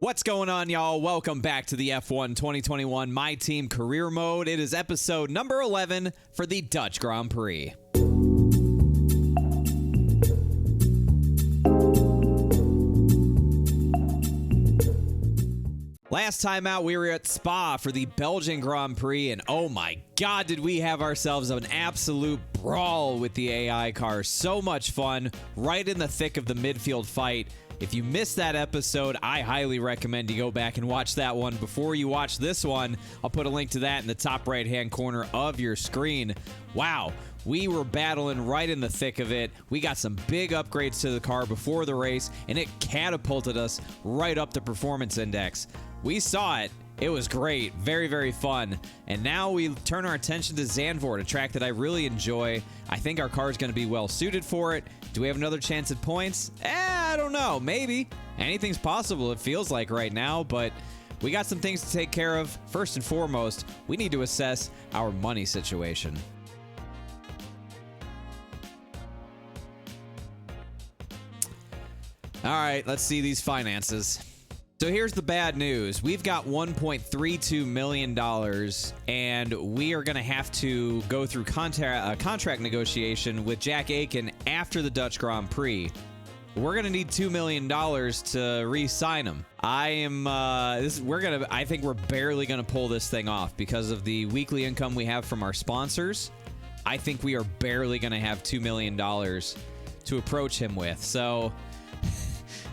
What's going on, y'all? Welcome back to the F1 2021 My Team Career Mode. It is episode number 11 for the Dutch Grand Prix. Last time out, we were at Spa for the Belgian Grand Prix, and oh my god, did we have ourselves an absolute brawl with the AI cars. So much fun, right in the thick of the midfield fight. If you missed that episode, I highly recommend you go back and watch that one before you watch this one. I'll put a link to that in the top right-hand corner of your screen. Wow, we were battling right in the thick of it. We got some big upgrades to the car before the race, and it catapulted us right up the performance index. We saw it. It was great. Very, very fun. And now we turn our attention to Zandvoort, a track that I really enjoy. I think our car is going to be well suited for it. Do we have another chance at points? I don't know. Maybe. Anything's possible, it feels like right now, but we got some things to take care of. First and foremost, we need to assess our money situation. All right, let's see these finances. So here's the bad news. We've got $1.32 million, and we are going to have to go through contract negotiation with Jack Aiken after the Dutch Grand Prix. We're going to need $2 million to re-sign him. I think we're barely going to pull this thing off because of the weekly income we have from our sponsors. I think we are barely going to have $2 million to approach him with. So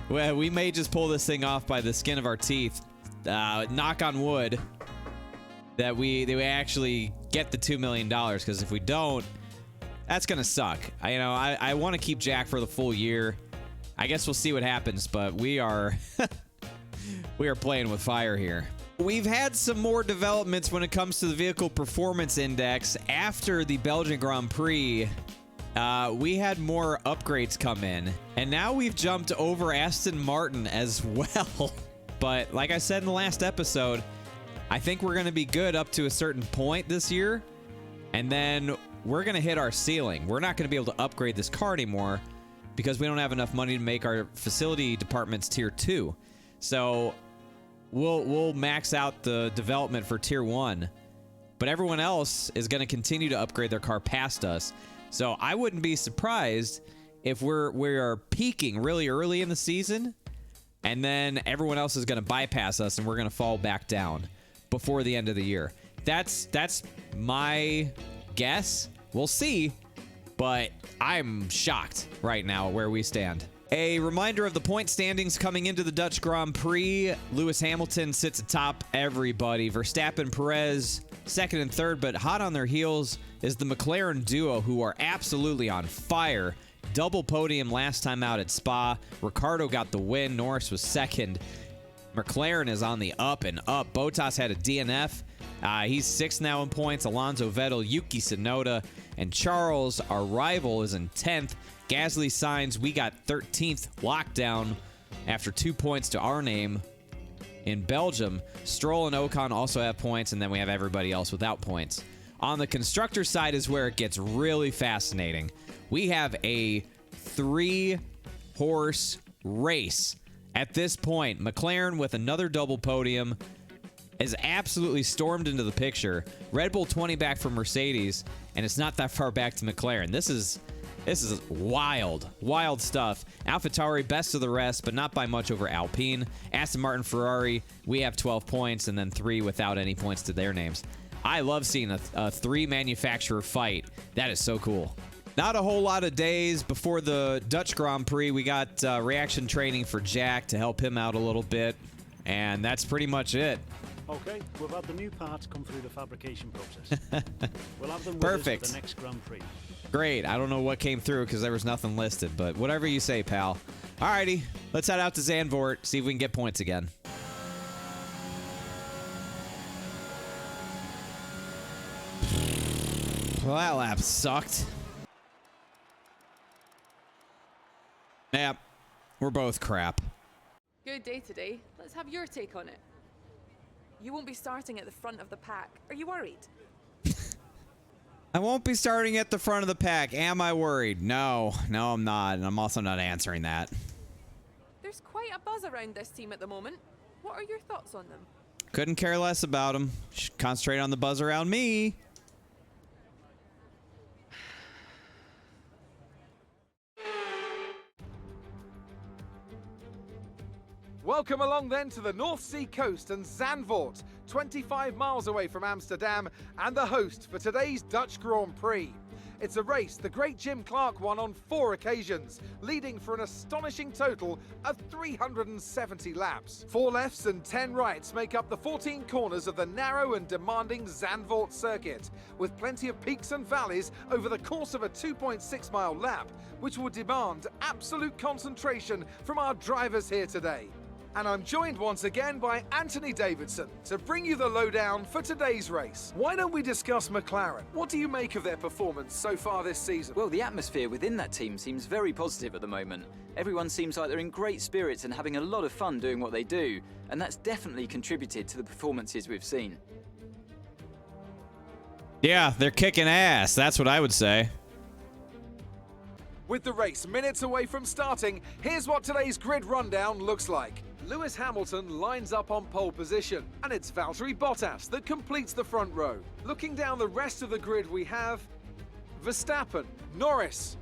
well, we may just pull this thing off by the skin of our teeth. Knock on wood that we actually get the $2 million, because if we don't, that's gonna suck. I want to keep Jack for the full year. I guess we'll see what happens, but we are we are playing with fire here. We've had some more developments when it comes to the vehicle performance index after the Belgian Grand Prix. We had more upgrades come in, and now we've jumped over Aston Martin as well. But like I said in the last episode, I think we're going to be good up to a certain point this year, and then we're going to hit our ceiling. We're not going to be able to upgrade this car anymore because we don't have enough money to make our facility departments tier 2. So we'll max out the development for tier 1, but everyone else is going to continue to upgrade their car past us. So I wouldn't be surprised if we're peaking really early in the season, and then everyone else is going to bypass us, and we're going to fall back down before the end of the year. That's my guess. We'll see, but I'm shocked right now where we stand. A reminder of the point standings coming into the Dutch Grand Prix. Lewis Hamilton sits atop everybody. Verstappen, Perez, second and third, but hot on their heels is the McLaren duo, who are absolutely on fire. Double podium last time out at Spa. Ricciardo got the win. Norris was second. McLaren is on the up and up. Bottas had a DNF. He's sixth now in points. Alonso, Vettel, Yuki Tsunoda, and Charles, our rival, is in 10th. Gasly, Sainz, we got 13th lockdown after 2 points to our name in Belgium. Stroll and Ocon also have points, and then we have everybody else without points. On the constructor side is where it gets really fascinating. We have a 3-horse race. At this point, McLaren, with another double podium, is absolutely stormed into the picture. Red Bull 20 back from Mercedes, and it's not that far back to McLaren. This is wild stuff. AlphaTauri, best of the rest, but not by much over Alpine. Aston Martin, Ferrari, we have 12 points, and then 3 without any points to their names. I love seeing a 3-manufacturer fight. That is so cool. Not a whole lot of days before the Dutch Grand Prix. We got reaction training for Jack to help him out a little bit, and that's pretty much it. Okay, we've had the new parts come through the fabrication process. We'll have them with Perfect. us for the next Grand Prix. Great. I don't know what came through because there was nothing listed, but whatever you say, pal. Alrighty, let's head out to Zandvoort, see if we can get points again. Well, that lap sucked. Yep, we're both crap. Good day today. Let's have your take on it. You won't be starting at the front of the pack. Are you worried? I won't be starting at the front of the pack. Am I worried? No, I'm not. And I'm also not answering that. There's quite a buzz around this team at the moment. What are your thoughts on them? Couldn't care less about them. Should concentrate on the buzz around me. Welcome along then to the North Sea coast and Zandvoort, 25 miles away from Amsterdam, and the host for today's Dutch Grand Prix. It's a race the great Jim Clark won on 4 occasions, leading for an astonishing total of 370 laps. 4 lefts and 10 rights make up the 14 corners of the narrow and demanding Zandvoort circuit, with plenty of peaks and valleys over the course of a 2.6-mile lap, which will demand absolute concentration from our drivers here today. And I'm joined once again by Anthony Davidson to bring you the lowdown for today's race. Why don't we discuss McLaren? What do you make of their performance so far this season? Well, the atmosphere within that team seems very positive at the moment. Everyone seems like they're in great spirits and having a lot of fun doing what they do, and that's definitely contributed to the performances we've seen. Yeah, they're kicking ass. That's what I would say. With the race minutes away from starting, here's what today's grid rundown looks like. Lewis Hamilton lines up on pole position, and it's Valtteri Bottas that completes the front row. Looking down the rest of the grid, we have Verstappen, Norris,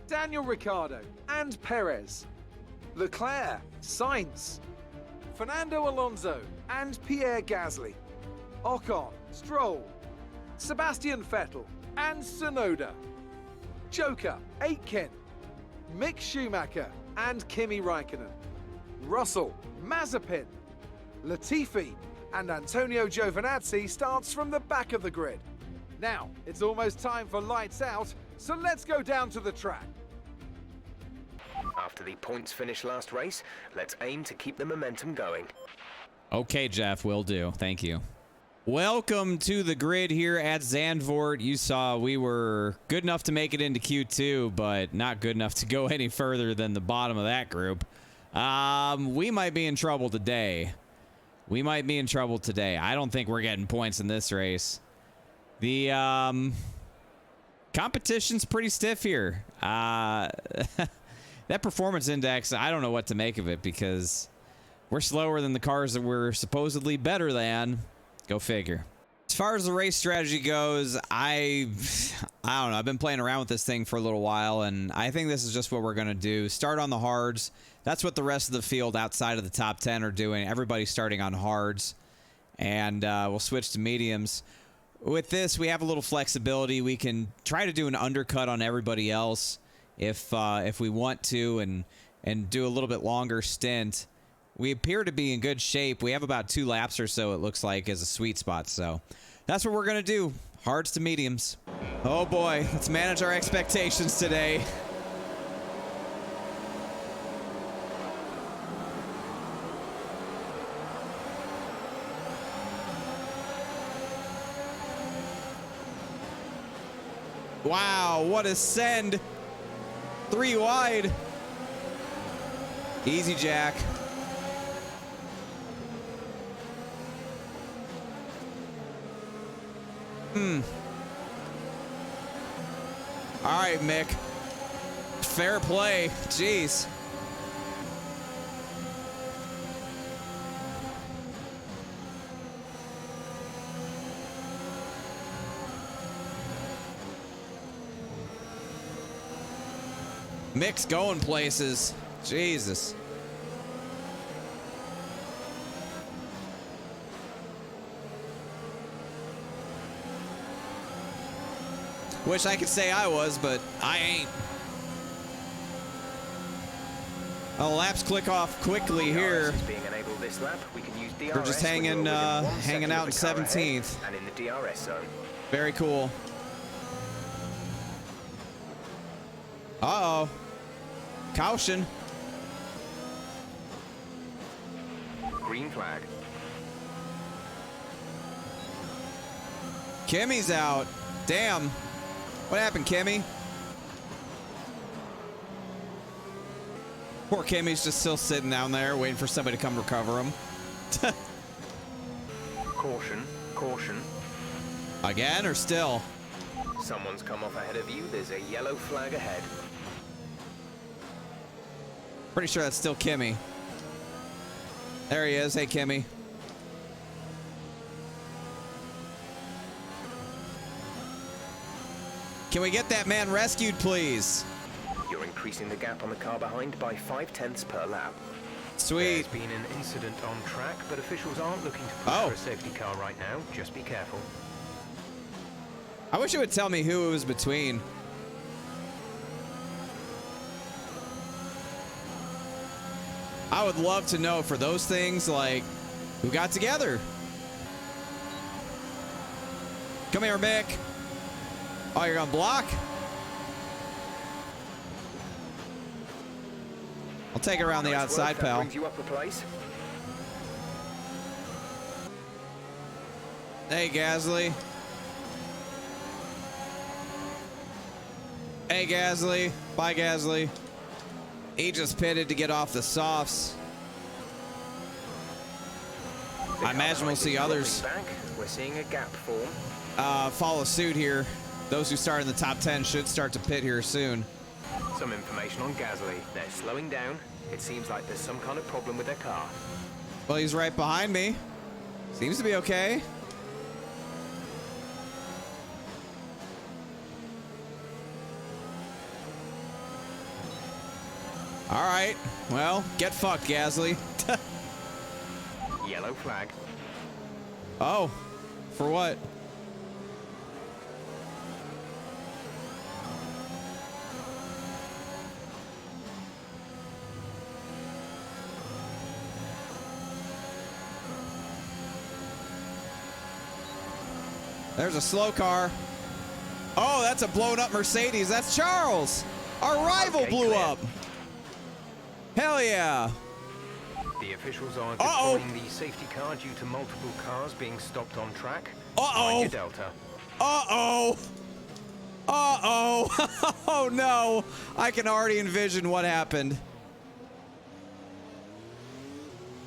Daniel Ricciardo, and Perez, Leclerc, Sainz, Fernando Alonso, and Pierre Gasly, Ocon, Stroll, Sebastian Vettel, and Tsunoda, Joker, Aitken, Mick Schumacher, and Kimi Raikkonen, Russell, Mazepin, Latifi, and Antonio Giovinazzi starts from the back of the grid. Now, it's almost time for lights out, so let's go down to the track. After the points finish last race, let's aim to keep the momentum going. Okay, Jeff, will do. Thank you. Welcome to the grid here at Zandvoort. You saw we were good enough to make it into Q2, but not good enough to go any further than the bottom of that group. We might be in trouble today. I don't think we're getting points in this race. The competition's pretty stiff here. That performance index, I don't know what to make of it because we're slower than the cars that we're supposedly better than. Go figure. As far as the race strategy goes, I don't know. I've been playing around with this thing for a little while, and I think this is just what we're going to do. Start on the hards. That's what the rest of the field outside of the top 10 are doing. Everybody's starting on hards, and we'll switch to mediums. With this, we have a little flexibility. We can try to do an undercut on everybody else if we want to, and do a little bit longer stint. We appear to be in good shape. We have about 2 laps or so, it looks like, as a sweet spot. So that's what we're going to do. Hards to mediums. Oh, boy. Let's manage our expectations today. Wow, what a send. 3 wide. Easy, Jack. All right, Mick. Fair play. Jeez. Mick's going places. Jesus. Wish I could say I was, but I ain't. Oh, laps click off quickly here. Being enabled this lap, we can use DRS. We're just hanging out in 17th. And in the DRS zone. Very cool. Uh-oh. Caution. Green flag. Kimmy's out. Damn. What happened, Kimmy? Poor Kimmy's just still sitting down there waiting for somebody to come recover him. Caution, caution. Again or still? Someone's come off ahead of you. There's a yellow flag ahead. Pretty sure that's still Kimmy. There he is. Hey, Kimmy. Can we get that man rescued, please? You're increasing the gap on the car behind by 0.5 per lap. Sweet. There's been an incident on track, but officials aren't looking to push for a safety car right now. Just be careful. I wish it would tell me who it was between. I would love to know for those things, like, who got together. Come here, Mick. Oh, you're gonna block? I'll take it around the outside, pal. Brings you up a place. Hey, Gasly. Hey, Gasly. Bye, Gasly. He just pitted to get off the softs. I imagine we'll see others back. We're seeing a gap form. follow suit here. Those who start in the top 10 should start to pit here soon. Some information on Gasly. They're slowing down. It seems like there's some kind of problem with their car. Well, he's right behind me. Seems to be okay. All right. Well, get fucked, Gasly. Yellow flag. Oh, for what? There's a slow car. Oh, that's a blown up Mercedes. That's Charles. Our rival blew up. Hell yeah. The officials are deploying the safety car due to multiple cars being stopped on track. Uh-oh. Delta. Uh-oh. Uh-oh. Oh, no. I can already envision what happened.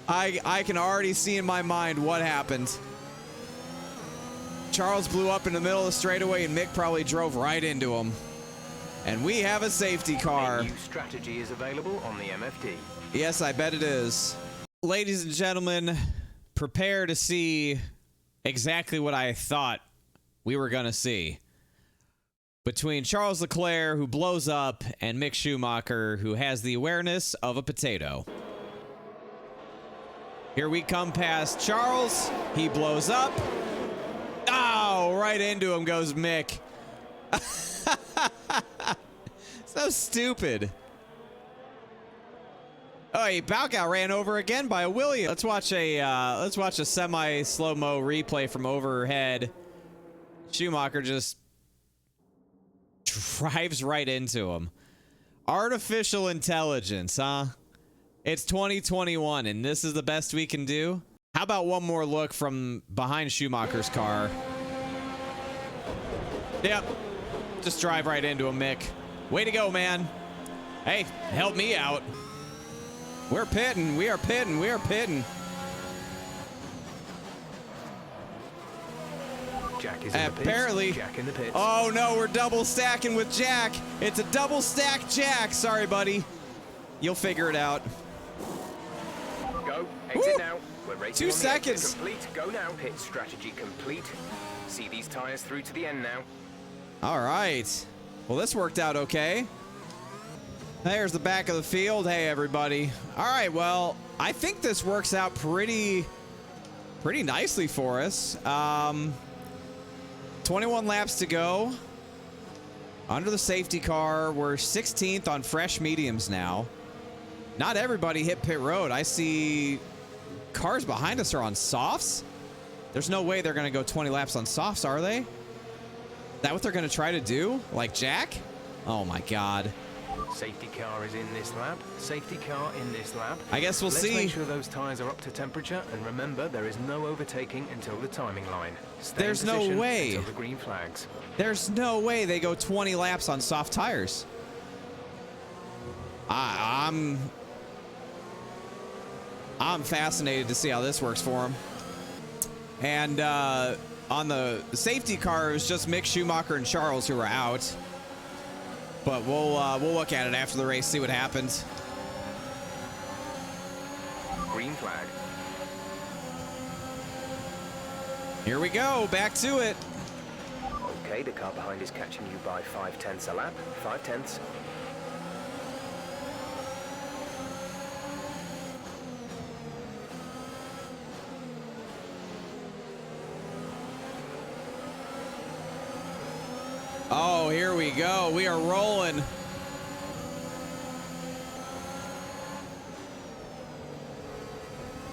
I can already see in my mind what happened. Charles blew up in the middle of the straightaway, and Mick probably drove right into him. And we have a safety car. A new strategy is available on the MFD. Yes, I bet it is. Ladies and gentlemen, prepare to see exactly what I thought we were going to see. Between Charles Leclerc, who blows up, and Mick Schumacher, who has the awareness of a potato. Here we come past Charles. He blows up. Oh, right into him goes Mick. So stupid. Oh, he Balkow ran over again by a Williams. Let's watch a semi slow-mo replay from overhead. Schumacher just drives right into him. Artificial intelligence, huh? It's 2021 and this is the best we can do. How about one more look from behind Schumacher's car? Yep. Just drive right into him, Mick. Way to go, man. Hey, help me out. We're pitting. We are pitting. We are pitting. Jack is in the pits. Apparently. Jack in the pits. Oh, no, we're double stacking with Jack. It's a double stack Jack. Sorry, buddy. You'll figure it out. Go. Exit now. We're racing 2 on the exit seconds. Complete. Go now. Pit strategy complete. See these tires through to the end now. All right. Well, this worked out okay. There's the back of the field. Hey, everybody. All right, well, I think this works out pretty nicely for us. 21 laps to go. Under the safety car, we're 16th on fresh mediums now. Not everybody hit pit road. I see cars behind us are on softs. There's no way they're going to go 20 laps on softs, are they? Is that what they're going to try to do? Like Jack? Oh, my God. Safety car is in this lap. Safety car in this lap. I guess we'll see. Let's make sure those tires are up to temperature, and remember, there is no overtaking until the timing line. Stay There's in no position way. until the green flags. There's no way they go 20 laps on soft tires. I'm fascinated to see how this works for them. And on the safety car, it was just Mick Schumacher and Charles who were out. But we'll look at it after the race, see what happens. Green flag. Here we go, back to it. Okay, the car behind is catching you by 5/10 a lap. 5/10. Oh, here we go. We are rolling.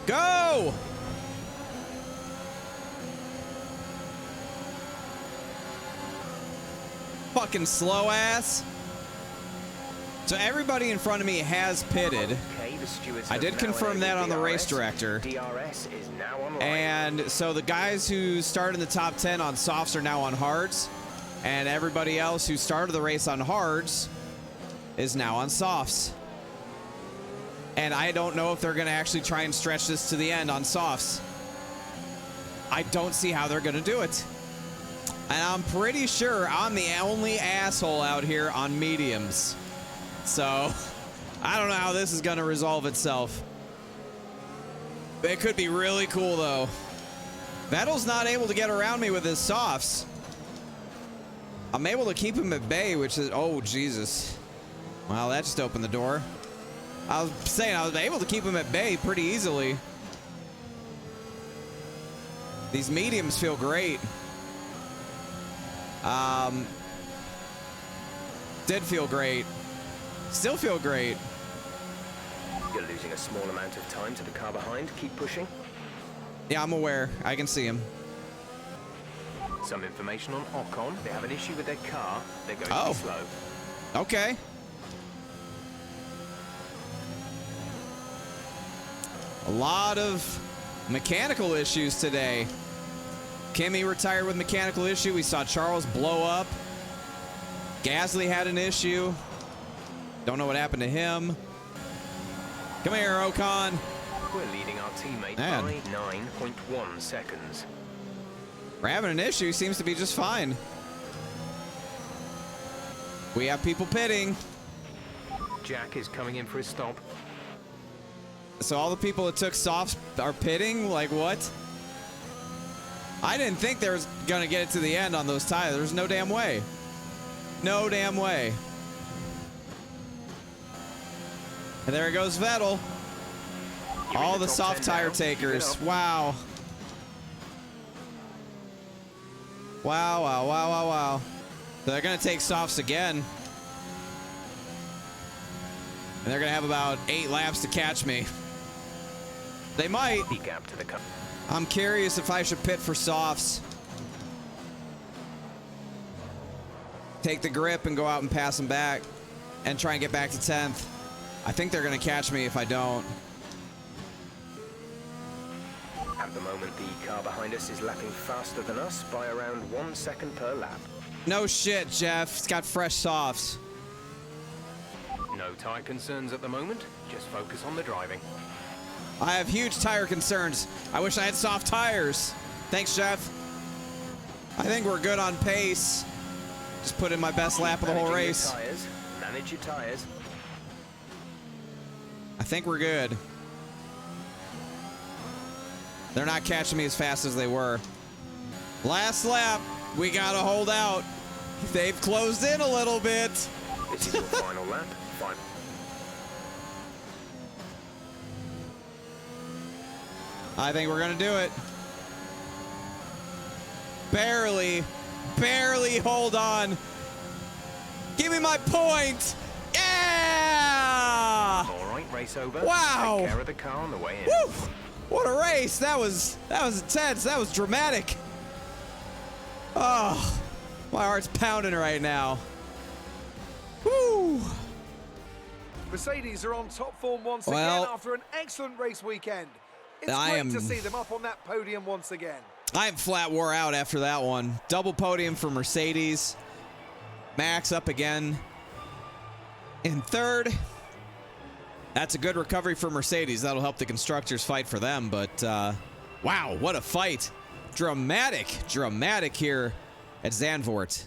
Go! Fucking slow ass. So everybody in front of me has pitted. Okay, the stewards I have did now confirm that on the enabled race director. DRS is now online. And so the guys who started in the top 10 on softs are now on hards. And everybody else who started the race on hards is now on softs. And I don't know if they're going to actually try and stretch this to the end on softs. I don't see how they're going to do it. And I'm pretty sure I'm the only asshole out here on mediums. So I don't know how this is going to resolve itself. It could be really cool, though. Vettel's not able to get around me with his softs. I'm able to keep him at bay, which is... Oh, Jesus. Well, that just opened the door. I was saying I was able to keep him at bay pretty easily. These mediums feel great. Did feel great. Still feel great. You're losing a small amount of time to the car behind. Keep pushing. Yeah, I'm aware. I can see him. Some information on Ocon. They have an issue with their car. They're going to be slow. Okay. A lot of mechanical issues today. Kimi retired with mechanical issue. We saw Charles blow up. Gasly had an issue. Don't know what happened to him. Come here, Ocon. We're leading our teammate Man. by 9.1 seconds. We're having an issue. Seems to be just fine. We have people pitting. Jack is coming in for his stop. So all the people that took softs are pitting? Like what? I didn't think they was gonna get it to the end on those tires. There's no damn way. No damn way. And there goes Vettel. All the soft tire takers. Wow. Wow, wow, wow, wow, wow. They're gonna take softs again. And they're gonna have about 8 laps to catch me. They might. Gap to the car. I'm curious if I should pit for softs. Take the grip and go out and pass them back and try and get back to 10th. I think they're going to catch me if I don't. At the moment, the car behind us is lapping faster than us by around 1 second per lap. No shit, Jeff. It's got fresh softs. No tire concerns at the moment. Just focus on the driving. I have huge tire concerns. I wish I had soft tires. Thanks, Jeff. I think we're good on pace. Just put in my best lap of the whole race. Manage your tires. I think we're good. They're not catching me as fast as they were. Last lap. We gotta hold out. They've closed in a little bit. This is your final lap. Fine. I think we're gonna do it. Barely hold on. Give me my point. Yeah! All right, race over. Wow. Take care of the car on the way in. Woo! What a race. That was intense. That was dramatic. Oh, my heart's pounding right now. Woo! Mercedes are on top form once Well, again after an excellent race weekend. It's I great am- to see them up on that podium once again. I am flat wore out after that one. Double podium for Mercedes. Max up again in third. That's a good recovery for Mercedes. That'll help the constructors fight for them. But wow, what a fight. Dramatic here at Zandvoort.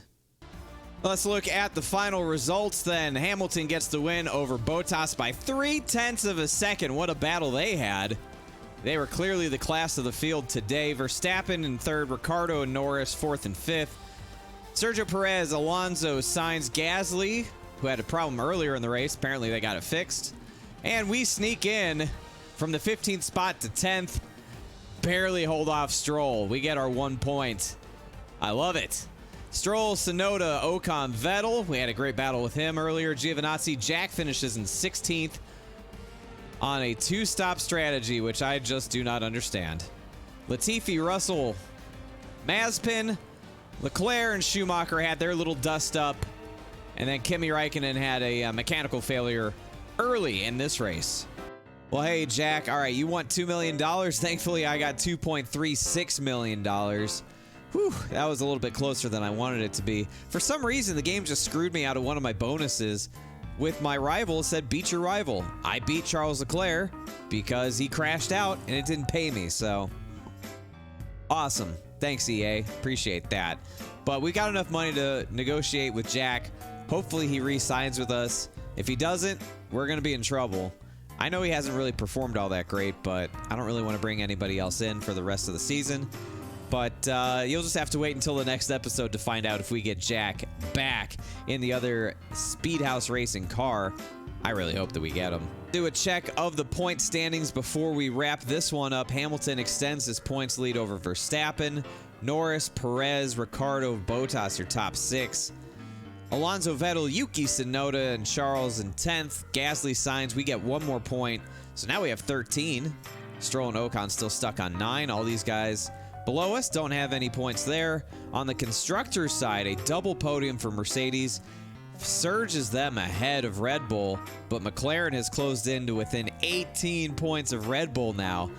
Let's look at the final results then. Hamilton gets the win over Bottas by 0.3 of a second. What a battle they had. They were clearly the class of the field today. Verstappen in third, Ricciardo and Norris fourth and fifth. Sergio Perez, Alonso, Sainz, Gasly, who had a problem earlier in the race. Apparently they got it fixed. And we sneak in from the 15th spot to 10th. Barely hold off Stroll. We get our 1 point. I love it. Stroll, Tsunoda, Ocon, Vettel. We had a great battle with him earlier. Giovinazzi, Jack finishes in 16th on a two-stop strategy, which I just do not understand. Latifi, Russell, Mazepin, Leclerc, and Schumacher had their little dust-up. And then Kimi Räikkönen had a mechanical failure early in this race. Well, hey, Jack. All right, you want $2 million. Thankfully, I got $2.36 million. Whew, that was a little bit closer than I wanted it to be. For some reason, the game just screwed me out of one of my bonuses. With my rival, it said beat your rival. I beat Charles Leclerc because he crashed out and it didn't pay me, so awesome. Thanks, EA. Appreciate that. But we got enough money to negotiate with Jack. Hopefully he re-signs with us. If he doesn't, we're going to be in trouble. I know he hasn't really performed all that great, but I don't really want to bring anybody else in for the rest of the season. But you'll just have to wait until the next episode to find out if we get Jack back in the other Speedhouse Racing car. I really hope that we get him. Do a check of the point standings before we wrap this one up. Hamilton extends his points lead over Verstappen. Norris, Perez, Ricciardo, Bottas, your top six. Alonso, Vettel, Yuki Tsunoda, and Charles in 10th. Gasly, Sainz, we get one more point. So now we have 13. Stroll and Ocon still stuck on 9. All these guys below us don't have any points there. On the constructors side, a double podium for Mercedes surges them ahead of Red Bull, but McLaren has closed in to within 18 points of Red Bull now.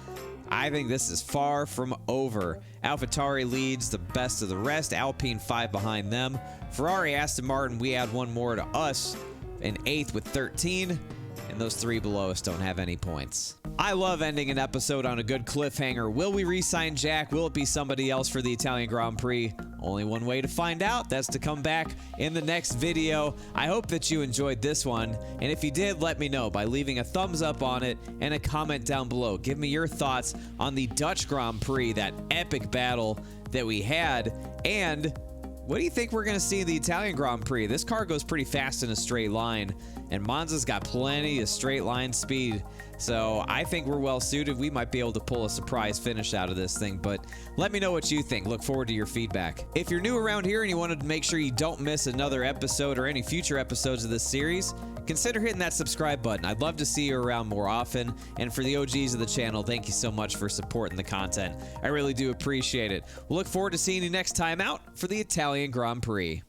I think this is far from over. AlphaTauri leads the best of the rest. Alpine 5 behind them. Ferrari, Aston Martin, we add one more to us in 8th with 13. And those 3 below us don't have any points. I love ending an episode on a good cliffhanger. Will we re-sign Jack? Will it be somebody else for the Italian Grand Prix? Only one way to find out. That's to come back in the next video. I hope that you enjoyed this one. And if you did, let me know by leaving a thumbs up on it and a comment down below. Give me your thoughts on the Dutch Grand Prix, that epic battle that we had. And what do you think we're going to see in the Italian Grand Prix? This car goes pretty fast in a straight line, and Monza's got plenty of straight line speed. So I think we're well suited. We might be able to pull a surprise finish out of this thing, but let me know what you think. Look forward to your feedback. If you're new around here and you wanted to make sure you don't miss another episode or any future episodes of this series, consider hitting that subscribe button. I'd love to see you around more often. And for the OGs of the channel, thank you so much for supporting the content. I really do appreciate it. We'll look forward to seeing you next time out for the Italian Grand Prix.